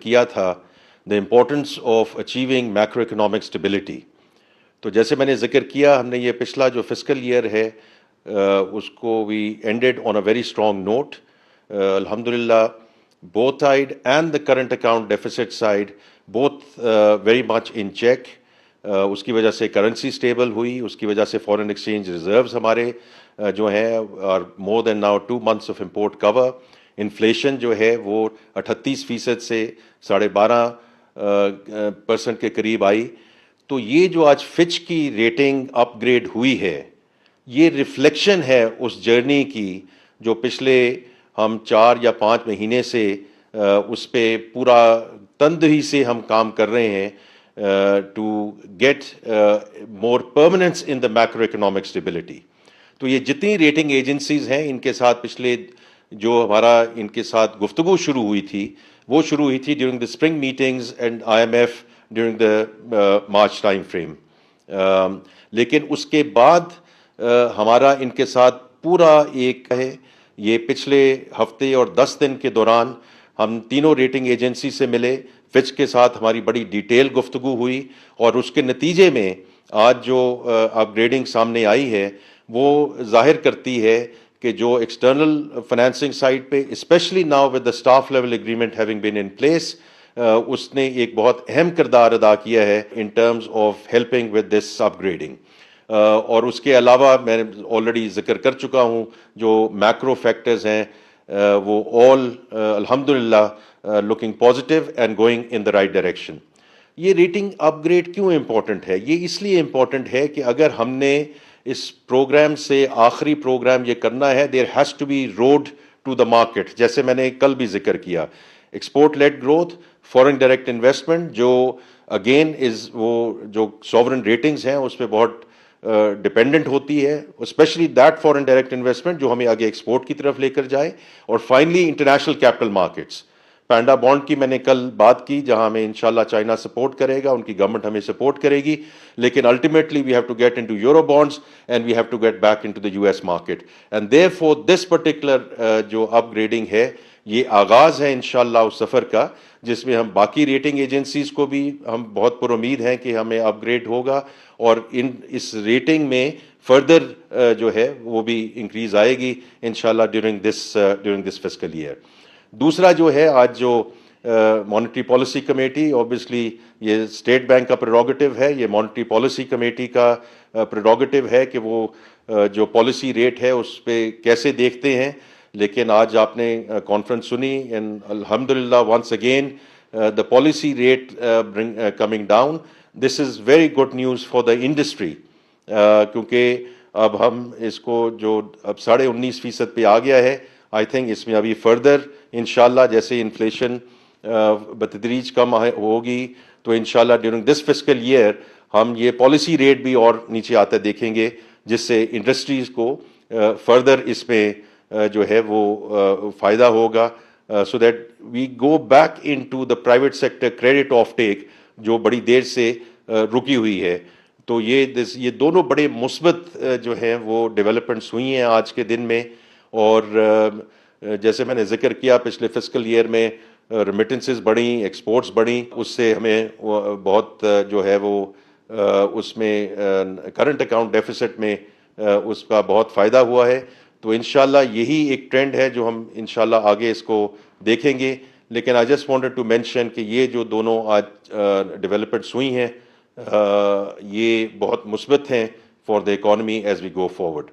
کیا تھا the importance of achieving macroeconomic stability. تو جیسے میں نے ذکر کیا ہم نے یہ پچھلا جو فسکل ایئر ہے اس کو we ended on a very strong note. الحمدللہ both side and the current account deficit side both very much in check. اس کی وجہ سے کرنسی اسٹیبل ہوئی, اس کی وجہ سے فورن ایکسچینج ریزروز ہمارے جو ہیں اور more than now 2 months of import cover. Inflation جو ہے وہ 38% سے 12.5% کے قریب آئی. تو یہ جو آج فچ کی ریٹنگ اپ گریڈ ہوئی ہے یہ ریفلیکشن ہے اس جرنی کی جو پچھلے ہم 4 یا 5 مہینے سے اس پہ پورا تندہی سے ہم کام کر رہے ہیں to get more permanence in the macroeconomic stability. تو یہ جتنی ریٹنگ ایجنسیز ہیں ان کے ساتھ پچھلے جو ہمارا ان کے ساتھ گفتگو شروع ہوئی تھی وہ شروع ہوئی تھی during the spring meetings and IMF during the March time frame. لیکن اس کے بعد ہمارا ان کے ساتھ پورا ایک ہے یہ پچھلے ہفتے اور 10 دن کے دوران ہم تینوں ریٹنگ ایجنسی سے ملے, فچ کے ساتھ ہماری بڑی ڈیٹیل گفتگو ہوئی اور اس کے نتیجے میں آج جو اپ گریڈنگ سامنے آئی ہے وہ ظاہر کرتی ہے کہ جو ایکسٹرنل فائنینسنگ سائڈ پہ especially now with the staff level agreement having been in place اس نے ایک بہت اہم کردار ادا کیا ہے in terms of helping with this upgrading. اور اس کے علاوہ میں آلریڈی ذکر کر چکا ہوں جو میکرو فیکٹرز ہیں وہ آل الحمدللہ looking positive and going in the right direction. یہ ریٹنگ اپ گریڈ کیوں امپورٹنٹ ہے؟ یہ اس لیے امپورٹنٹ ہے کہ اگر ہم نے اس پروگرام سے آخری پروگرام یہ کرنا ہے there has to be road to the market. جیسے میں نے کل بھی ذکر کیا export led growth, foreign direct investment جو اگین از وہ جو سوورن ریٹنگز ہیں اس پہ بہت ڈپینڈنٹ ہوتی ہے, especially that foreign direct investment جو ہمیں آگے ایکسپورٹ کی طرف لے کر جائے. اور finally international capital markets, panda bond کی میں نے کل بات کی جہاں ہمیں انشاءاللہ چائنا سپورٹ کرے گا, ان کی گورنمنٹ ہمیں سپورٹ کرے گی, لیکن ultimately we have to get into euro bonds and we have to get back into the US market. And therefore this particular جو اپ گریڈنگ ہے یہ آغاز ہے انشاءاللہ اس سفر کا جس میں ہم باقی ریٹنگ ایجنسیز کو بھی ہم بہت پر امید ہیں کہ ہمیں اپ گریڈ ہوگا اور اس ریٹنگ میں فردر جو ہے وہ بھی انکریز آئے گی انشاءاللہ ڈیورنگ دس فسکل ایئر. دوسرا جو ہے آج جو مانیٹری پالیسی کمیٹی, اوبیسلی یہ اسٹیٹ بینک کا پریروگیٹو ہے, یہ مانیٹری پالیسی کمیٹی کا پریروگیٹو ہے کہ وہ جو پالیسی ریٹ ہے اس پہ کیسے دیکھتے ہیں. لیکن آج آپ نے کانفرنس سنی اینڈ الحمدللہ once again the policy rate coming down. This is very good news for the industry کیونکہ اب ہم اس کو جو اب 19.5% پہ آ گیا ہے, آئی تھنک اس میں ابھی فردر انشاءاللہ جیسے انفلیشن بتدریج کم ہوگی تو انشاءاللہ ڈیورنگ دس فسکل ایئر ہم یہ پالیسی ریٹ بھی اور نیچے آتے دیکھیں گے جس سے انڈسٹریز کو فردر اس میں جو ہے وہ فائدہ ہوگا, so that we go back into the private sector credit offtake جو بڑی دیر سے رکی ہوئی ہے. تو یہ دونوں بڑے مثبت جو ہیں وہ ڈیولپمنٹس ہوئی ہیں آج کے دن میں. اور جیسے میں نے ذکر کیا پچھلے فسکل ایئر میں ریمیٹنسز بڑھیں, ایکسپورٹس بڑھیں, اس سے ہمیں بہت جو ہے وہ اس میں کرنٹ اکاؤنٹ ڈیفیسٹ میں اس کا بہت فائدہ ہوا ہے. تو انشاءاللہ یہی ایک ٹرینڈ ہے جو ہم انشاءاللہ آگے اس کو دیکھیں گے. لیکن I just wanted to mention کہ یہ جو دونوں آج ڈیولپمنٹس ہوئی ہیں یہ بہت مثبت ہیں for the economy as we go forward.